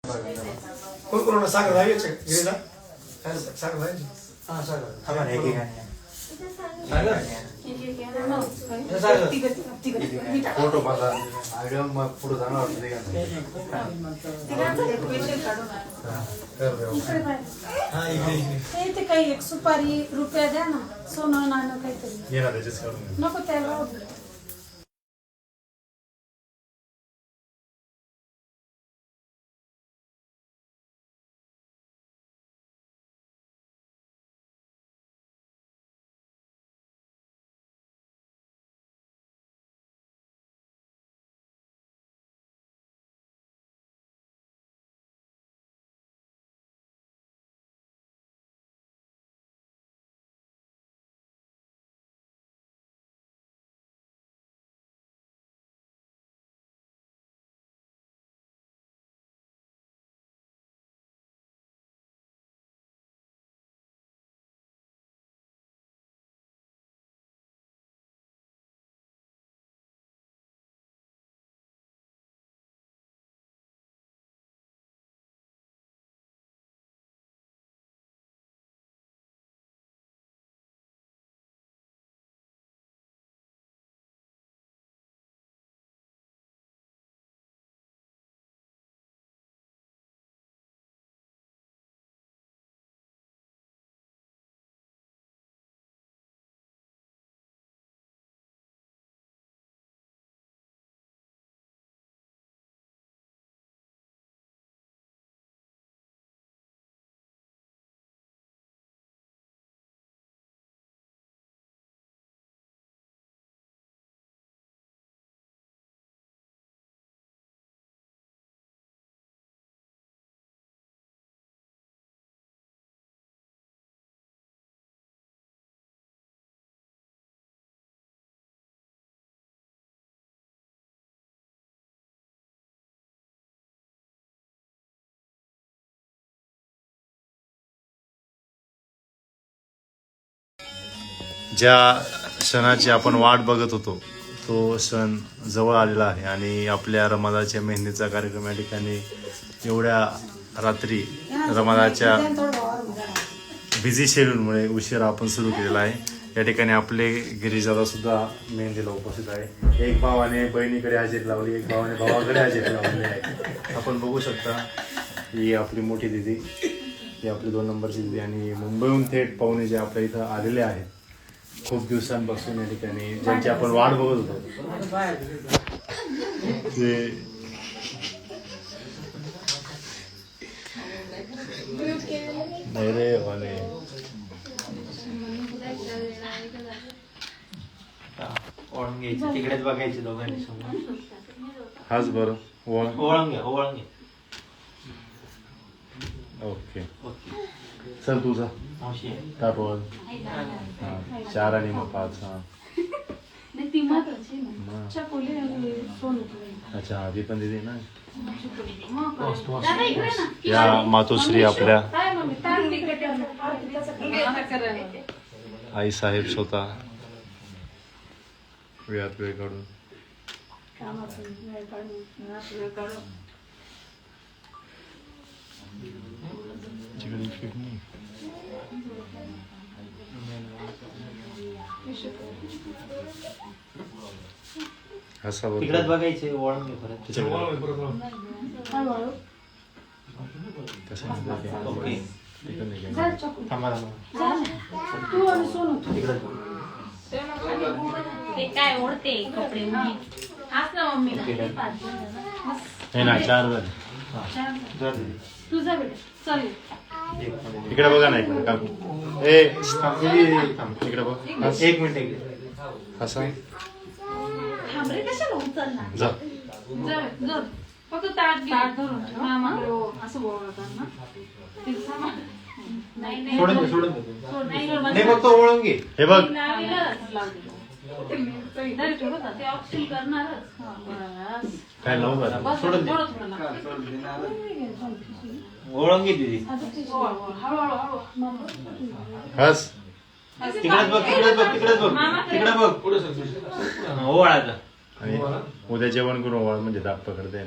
कोण कोण सागर लावायचे गिरीला सागर लावायचे हां सागर थांबा एक फोटो माझा व्हिडिओ मग पुढे जाणार ते काही एक सुपारी रुपया द्या ना सोनं नाणं काहीतरी येणार त्याच्याच काढून नको त्याला ज्या सणाची आपण वाट बघत होतो तो सण जवळ आलेला आहे आणि आपल्या रमादाच्या मेहंदीचा कार्यक्रम या ठिकाणी एवढ्या रात्री रमादाच्या बिझी शेड्यूलमुळे उशिरा आपण सुरू केलेला आहे. या ठिकाणी आपले गिरीजादा सुद्धा मेहंदीला उपस्थित आहे. एक भावाने बहिणीकडे हजेरी लावली, एक भावाने भावाकडे हजेरी लावली आहे. आपण बघू शकता ही आपली मोठी दिदी, ही आपली 2 नंबरची दिदी आणि मुंबईहून थेट पाहुणे जे आपल्या इथं आलेले आहेत खूप दिवसांपासून या ठिकाणी ज्यांची आपण वाट बघत होतो ते नाही रे वाले ओळून घ्यायचं तिकडेच बघायचे दोघांनी समोर हाच बरं ओळून घ्या ओके चल तुझा टापल 4 आणि मग 5 हा अच्छा आधी पण दिदी ना या मातोश्री आपल्या आई साहेब स्वतः वेळात वेळ काढून तिकडेच बघायचे ओळून घे परत ओके थांबा ते काय ओढते कपडे हाच ना मम्मीला हे ना 4 झाले तुझा बेटा चल इकडे बघा ना इकडे काकू ए इकडे बघ 1 मिनिट हसा थांबरे कशाला उचलणार जा जर फक्त ताट धरून मामा असं बोलतात ना सोडून दे फक्त ओळून घे हे बघ ते ऑप्शन करणारच काय लावू का सोडून दे ओळून घे दीदी हस तिकडेच बघ पुढे ओळ आता आणि उद्या जेवण करून ओळ म्हणजे दाब पकडते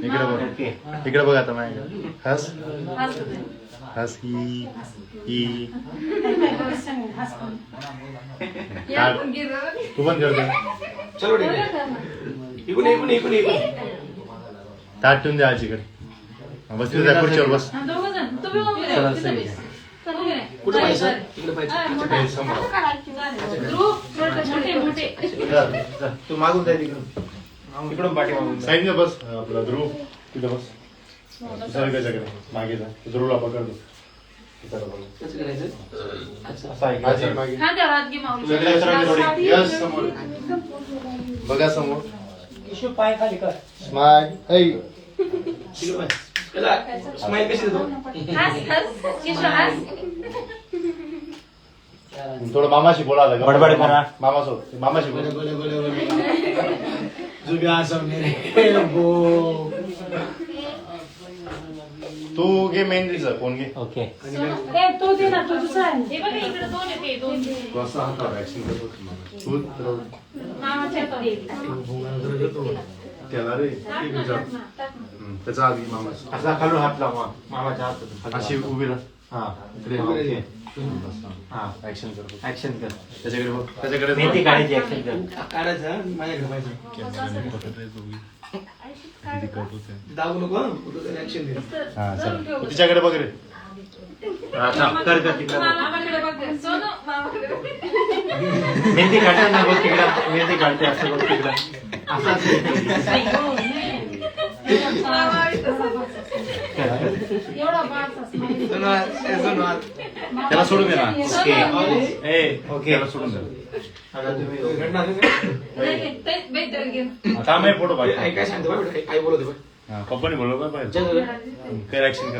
इकडे बघ. ओके. इकडे बघ आता माझ्याकडे. हस हसत आहे. हस ही ही या पण गेलं. तू पण करतो. चलो ठीक आहे. इकडून इकडून इकडून इकडून. ताट ठेवून द्या आजीकडे. बस तिथे त्या खुर्चीवर बस. हा, दोघं जण. तुम्ही उभे राहा. तिथं बस. उभे राहा. कुठं पाहिजे चालेल. इकडे पाहिजे. हा, मोठा. हे समोर. चालेल. ध्रुव, मोठे. तू मागून जाय तिकडून. इकडून पाठी मागून जाय. साईडने बस. आपला ध्रुव तिथे बस. सर्गाच्याकडे मागे जा. ध्रुवला पकडतो. कसं करायचं? असं आहे का? आजी मागे. हा, त्या हात घे माऊली. वेगळ्या सरळ थोडी. यस समोर. बघा समोर. इशू पाय खाली कर. स्माइल. ऐ तिकडे पाहिजे. कसा स्माईल कशी देतो? हस, हस. किशोर, हस. थोडं मामाशी बोला आता. बडबड करा. मामासोबत. मामाशी बोला. बोले बोले बोले बोले. जुबिया सब मेरे लोगो. तू घे मेहंदीचं. कोण घे? ओके. ए, तो दे ना, तो दुसरा आहे. हे बघा, इकडे दोन आहेत, हे दोन. तू असं हातावर ऍक्शन करतो. तू मामाच्या हातात दे. त्याला रे टाक ते ना, विचार. टाक ना, टाक ना. त्याचा आधी मामाशी. असा खालून हात लाव मग. मामाच्या हातात अशी उभी राहा. हा इकडे ओके. हा ऍक्शन करतो. ऍक्शन कर. त्याच्याकडे बघ. त्याच्याकडे मेहंदी काढायची ऍक्शन कर. काढायचं माझ्याकडे पाहिजे. दाबू नको ऍक्शन दे. हा चल. तिच्याकडे बघ रे. आता कर कर तिकडं. मामाकडे बघ. सोनू, मामाकडे बघ. मेहंदी काढते ना बघ तिकडं. मेहंदी काढते असं बघ तिकडं. असं एवढा बारसा smile. त्याला सोडून दे ना. ओके. ए ओके. त्याला सोडून दे. आता तुम्ही घडणार नाही का? नाही, ते बेटर घे. आता मी फोटो आई पाहिजे. काय सांगतो बघ, आई बोलत आहे बघ. पप्पाने बोलवलं काय पाहिजे. कर ऍक्शन कर.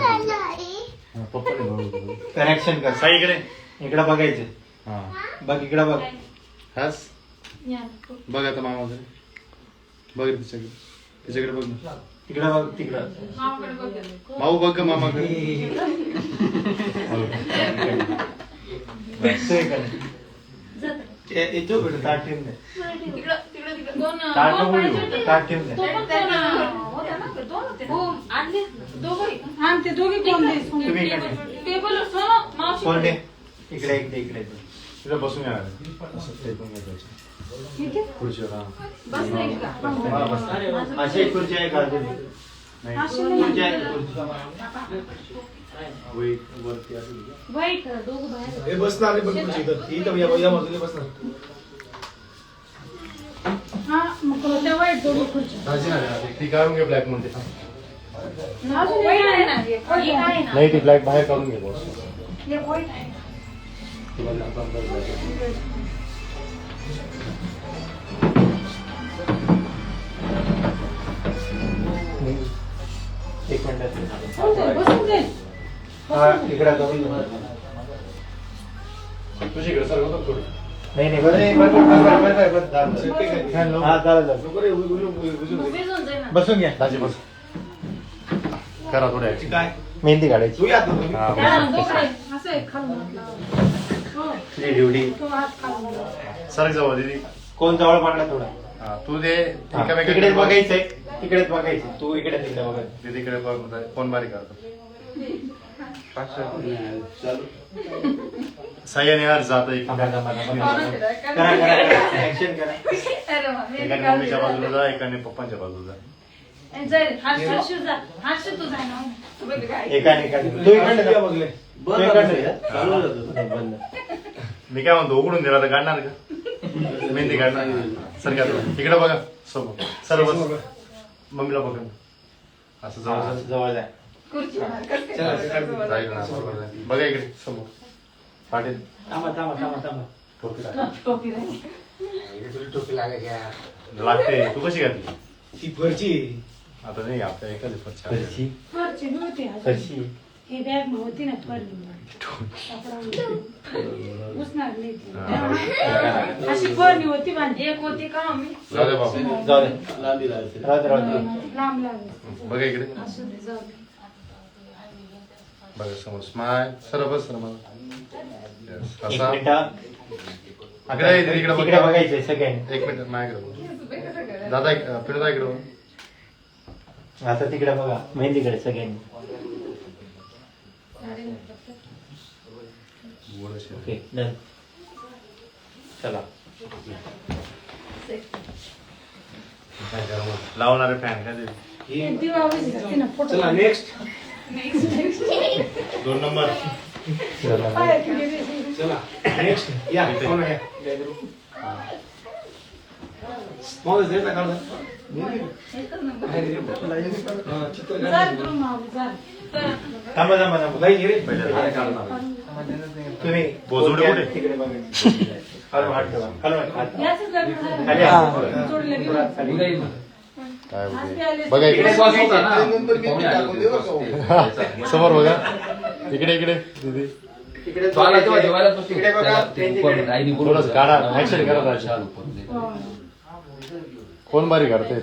पप्पाने बोलवलं. कर ऍक्शन कर. साई इकडे. इकडं बघायचं. हा बघ इकडं बघ. हस. या. बघ आता मामाकडे. बघ रे तिच्याकडे. तिच्याकडे बघ ना. तिकडं बघ तिकडं. मामाकडे बघ. माऊ बघ ग मामाकडे. बघतोय का नाही? येतो बेटा. ताट ठेवून दे. तिकडं, तिकडं, तिकडं. दोन ताट दोन नको पाहिजे घेऊ. होते. ताट ठेवून दे. तो पण त्याला होता ना, दोन होते ना. हो, आणले. दोघं आहे का? हा, ते दोघे कोण दे? तुम्ही इकडे. टेबलवर सोनू, मावशी. कोण दे? इकडे इकडे इकडे. तिला बसून या. असं टेकून घ्यायचं. ठीक आहे. खुर्चीवर हा. बस नाही का? हा, बस. अशी एक खुर्ची आहे का अजून? नाही. अशी नाही. खुर्ची आहे का खुर्ची? वेट वरती असेल. वाईट, दोघं बाहेर. हे बसणार नाही पण खुर्ची इथं. इथं या बाजूला बसणार. हा, मग त्या वाईट दोघं खुर्ची. दाजी नाही. ती काढून घे ब्लॅक म्हणते. अजून एक आहे ना. एक आहे ना. नाही ती ब्लॅक बाहेर काढून घे बॉस. एक वाईट आहे. एक मिनिट. बसून दे. हा इकडं जाऊन. तुझ्याकडे सर्व होतं थोडं. नाही नाही बरं. हा चालेल. नको रे, उभं भिजून जाईल ना. बसून घ्या. दाजी बस. करा थोडं ऍक्शन. काय मेहंदी काढायची. तू यात नको. हा त्याला बस. दोघं आहे. असं आहे, खालून हात लावा. हो, तुझी ड्युटी. तो हात खालून लावा. सरक जवळ दीदी. कोण जवळ पडला थोडा. हा, तू दे. तिकडेच बघायचंय. तिकडेच बघायचं. तू इकडे तिकडे बघायचं. दीदीकडे बघ. फोन बारीक करतो. साई यार जात थांबा, थांबा, थांबा. करा करा करा. ऍक्शन करा. अरे वा, मी एकाने मम्मीच्या बाजूला जा, एकाने पप्पांच्या बाजूला जा. जाईल. हात शिव जा. हात शिव तू जाय ना. तू बघ काय. एकाने तू इकडे जा. बघले. तू इकडे जा. बंद. मी काय म्हणतो उघडून दिला तर काढणार का? मेहंदी काढणार. सर का इकडे बघा. सोबत सर्व मम्मीला बघा. असं जवळ जवळ जाय. खुर्ची जाईल ना. बघा इकडे समोर. पाटील थांबा थांबा थांबा थांबा. टोपी टाक. टोपी राहिली. तुझी टोपी लागायची. लागते. तू कशी घातली? ती फरची. आता नाही आपल्या एकाच फरच्या. फरशी. खुर्ची नव्हती अजून. फरशी. ही बॅग होती ना पडली. उसणार नाही ती. अशी फरणी होती माझी. एक होती का मम्मी? जाऊ दे बाबा. जाऊ दे. राहू दे राहू दे. लांब लागेल. बघा इकडे. असू दे, जाऊ दे. बघा समोर. स्माइल. सरळ बस सर मला. एक असा मिनिट. इकडे इकडे तिकडे बघायचंय सगळ्यांनी. एक मिनिट माझ्याकडे बघ. दादा पिढ इकडे बघ. आता तिकडे बघा मेहंदीकडे सगळ्यांनी. Okay done. चला लावणारे फॅन काय ते? चला नेक्स्ट 2 नंबर. चला नेक्स्ट या कोण आहे मावस देता का थांबा थांबा थांबा. नाही रे तुम्ही बोजवडे कुठे? तिकडे बघा. हलवा हात ठेवा. हलवा हात. खाली हात. काय बोलते? बघा इकडे समोर बघा. इकडे इकडे दीदी. तिकडे तिकडे बघा. थोडंच काढा ऍक्शन करा राजा. कोण बारी काढते?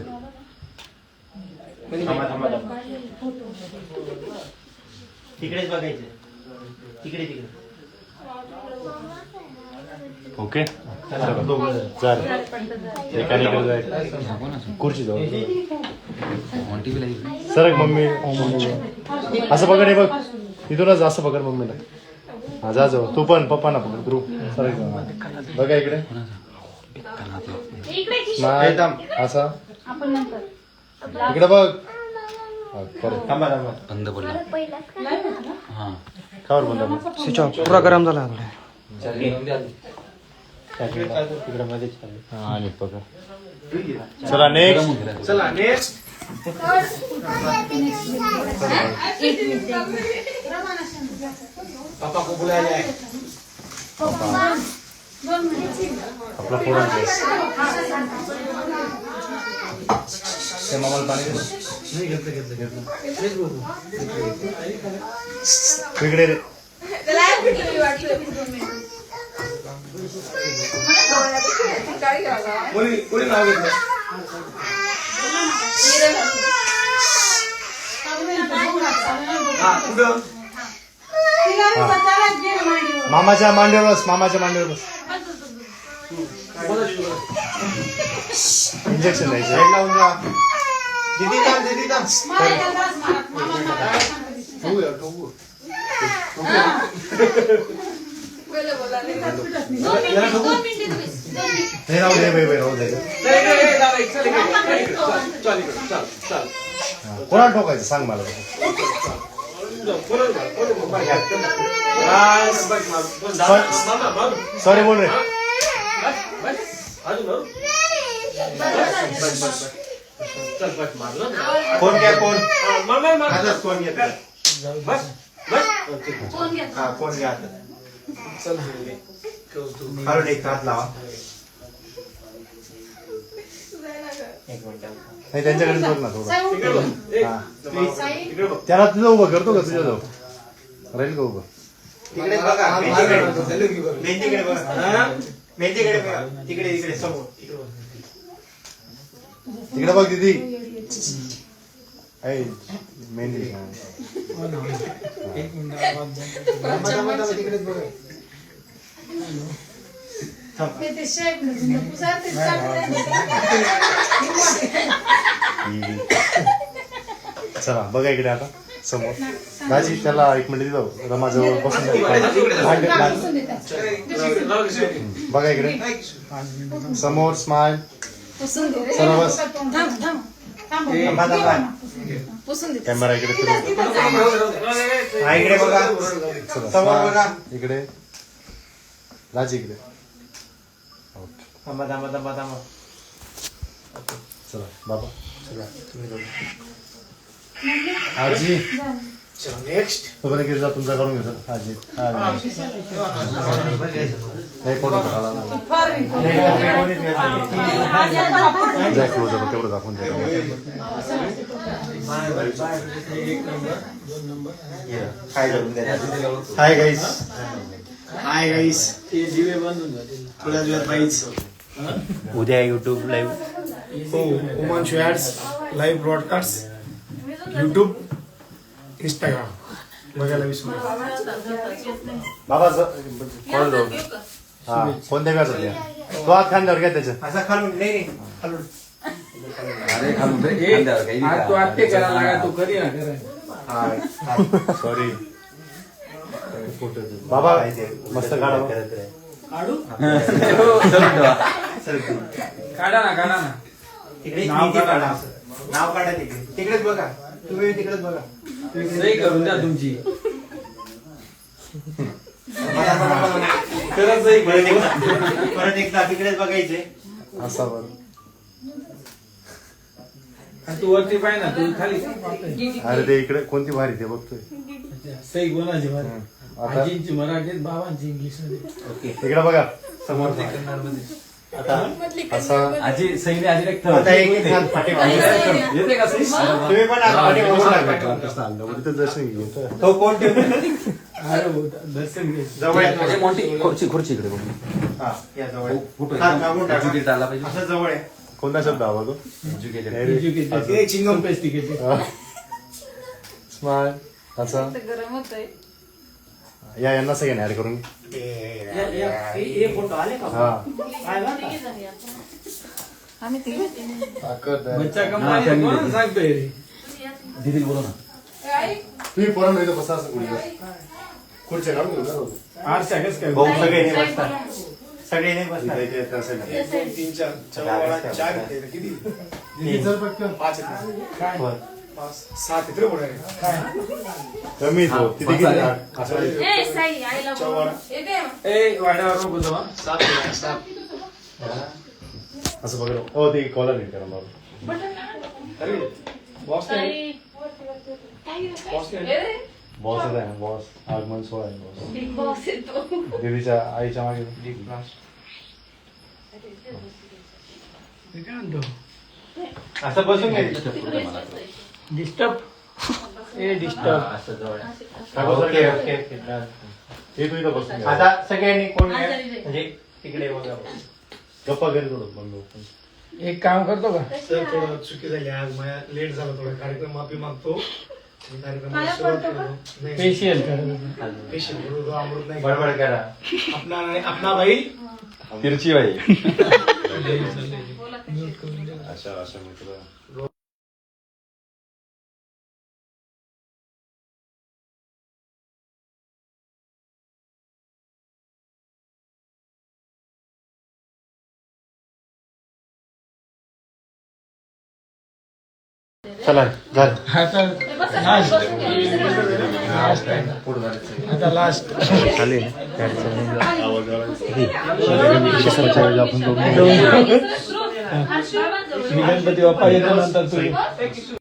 थांबा थांबा थांबा. तिकडेच बघायचं. तिकडे तिकडे. ओके चल एकाने इकडे जाय खुर्ची जाऊ सरक मम्मी असं पकड हे बघ तिथूनच असं पकड मम्मीला. हा जा जाऊ तू पण पप्पा ना पकड ध्रुव सरक जाऊ. बघा इकडे नाही असा इकडे बघ. थांबा थांबा. बंद पडला खावर बंद स्विच ऑफ पुरा गरम झाला तिकडे मध्ये चालू. हा आणि पकड. चला नेक्स्ट. चला नेक्स्ट पापा को बुलाया जाए. आपला फोडून घे. ते मामाला पाणी दे. नाही घेतलं तू इकडे रे. कोणी नाव घेतलं हा कुठं मामाच्या मांडीवर बस मामाच्या मांडीवर बस. इंजेक्शन द्यायचं. साईड लावून जा. दीदी थांब हे राहू दे बाई राहू दे. कोणाला ठोकायचं सांग मला. सॉरी बोल रे. कोण घ्या कोण? हातात कोण घेत हा कोण घ्या आता. चल हळून एक हात लावा. एक मिनिट. नाही त्यांच्याकडे बघ ना थोडं. हा. त्याला तुझं उभं करतो का तुझ्या जाऊ राहील का उभं. तिकडे बघा. मेहंदीकडे बघा. मेहंदीकडे बघा. तिकडे इकडे समोर. तिकडे बघ दीदी. ऐ मेहंदी तिकडेच बघा. चला बघा इकडे आता समोर. दाजी त्याला 1 मिनिट जाऊ रमाजवळ बसून बघा इकडे समोर स्माइल. चला बस. कॅमेरा इकडे फिरव. हा इकडे बघा. चला समोर बघा. smile. इकडे दाजी इकडे. ओके थांबा थांबा थांबा थांबा. चला बाबा चला तुम्ही जाऊ. आजी नेक्स्ट तुम्हाला किती तुमचा करून घेतो आजी. नाही फोटो काढा जाय क्लोज तेवढं दाखवून द्या. काय करून द्या. Hi guys. Hi guys. दिवे बंद होऊन जातील थोड्या वेळात बाईच. उद्या युट्यूब लाईव्ह. हो उमन शोयार्स लाईव्ह ब्रॉडकास्ट यूट्यूब इंस्टाग्राम बघायला विसरू नका. बाबा कोण जाऊ. हा कोणत्या व्याजात द्या. तो हात खांद्यावर घ्या त्याच्या. असा खालून नाही खालून. अरे खालून रे, खांद्यावर काही नाही. तू आत्ते करायला लागा, तू कधी ना करा. सॉरी बाबा मस्त काढा बा. काढू चलून ठेवा. काढा ना तिकडे नाव मेहंदी काढा. काढा. नाव काढा तिकडे. तिकडेच बघा. तुम्ही तिकडेच बघा. सही करून द्या तुमची. खरंच सही परत एकदा तिकडेच बघायचे. असा बरं. आणि तू वरती पाय ना, तू खाली. अरे ते इकडे कोणती भारी ते बघतोय. सही कोणाची बरं? आता आजींची मराठीत, बाबांची इंग्लिश मध्ये. ओके. इकडे बघा समोर आता असा आजी सईने आजी एक थर. आता एक हात पाठीमागे. येते का सई? तुम्ही पण हात पाठीमागे लागला. इथं दर्शन घेत तो कोण ठेवतो? अरे हो, दर्शन घे. जवळ आहे. म्हणजे मोठी खुर्ची इकडे बघ. हा, या जवळ आहे. फोटो हात मागून टाका. एज्युकेटेड आला पाहिजे. असं जवळ आहे. कोणता शब्द हवा तो एज्युकेटेड. Educated. चिंगम पेस्टिकेटेड. स्मार्ट असा गरम होतंय. या यांना सगळ्यांना ऍड करून हे फोटो आले का? हा आम्ही तिघे. ताकद बच्चा कंपनी कोण सांगतोय रे? दीदी बोला ना. तुम्ही पोरांना इथं बसा असं कुठे खुर्च्या काढून घेऊन जा रोज. आरशा कस काय? भाऊ सगळे नाही बसतात. सगळे नाही बसतात. इथे- इथे त्या साईडला. 3-4 4 किती किती जण पटकन? 5 आहेत. काय? 7 इकडे पुढे कमी तो तिथे किती असं ए साई आईला बोलव. ए वाड्यावर नको जाऊ हा. 7 असं बघा हो ते कॉलर नाही करा बाबा. अरे बॉस नाही साई. बॉस नाही बॉस आहे ना बॉस आगमन सोहळा आहे बॉस. बिग बॉस येतो. देवीच्या आईच्या मागे मी काय म्हणतो? असं बसून घे. डिस्टर्ब. ए डिस्टर्ब. असं जवळ. Okay okay okay. हे तू इथं बसून घे. आता सगळ्यांनी कोण आजारी जाईल. म्हणजे तिकडे बघा. गप्पा घरी थोडं बंद. एक काम करतो का? सर थोडं चुकी झाली आज माझ्या लेट झाला थोडा कार्यक्रम माफी मागतो कार्यक्रम मला सुरुवात पडतो का? करू. नाही फेशियल कर. पेशंट बरोबर अमृत नाही बडबड करा. अपना भाई तिरची बाई. अशा अशा मित्र चला झालं. आता लास्ट. आता लास्ट. खाली आवाज आशीर्वाद जवळ. मी गणपती बाप्पा येतो नंतर तू.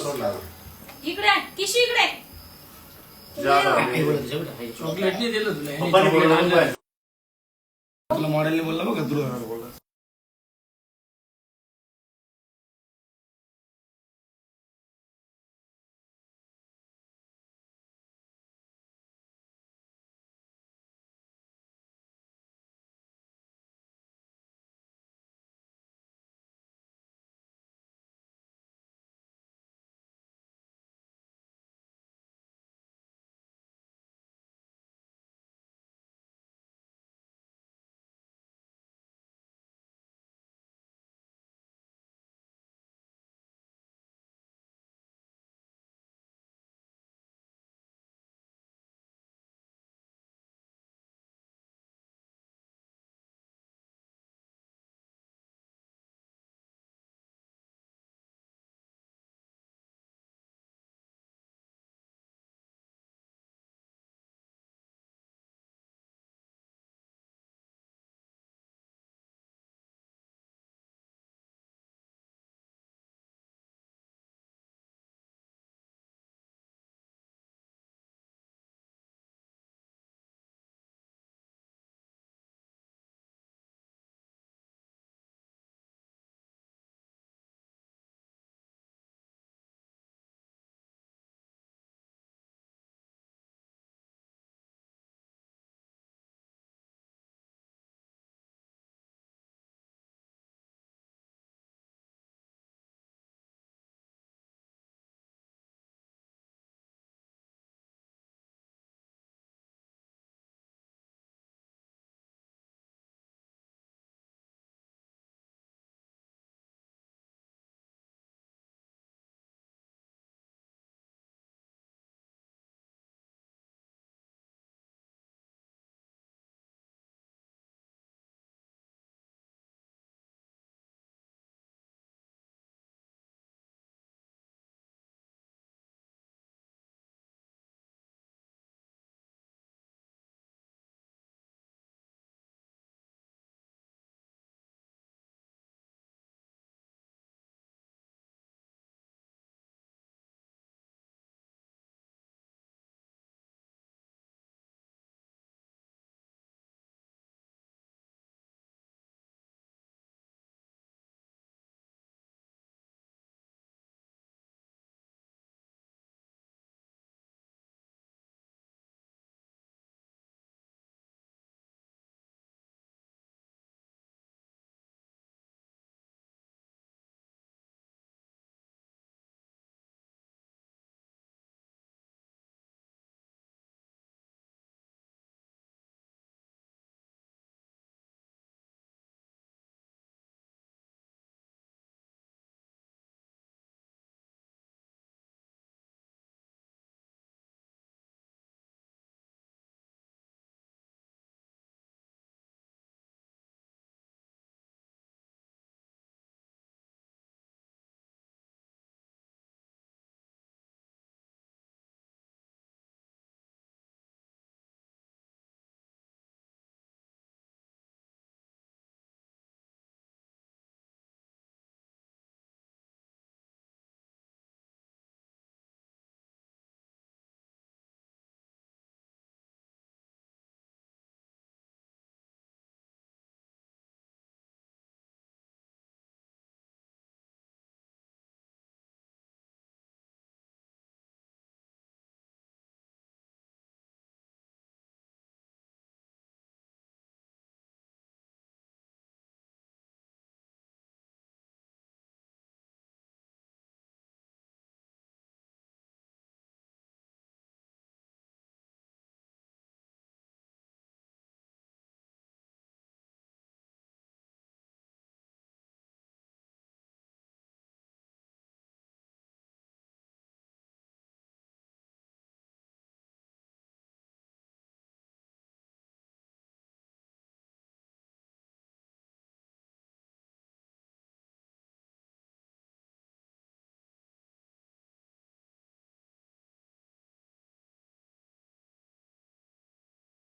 सोडला इकडे किशी इकडे. चॉकलेट नाही दिलं तुला. पप्पाने बोलवलं. आपल्या मॉडेलने बोलला बघा तुला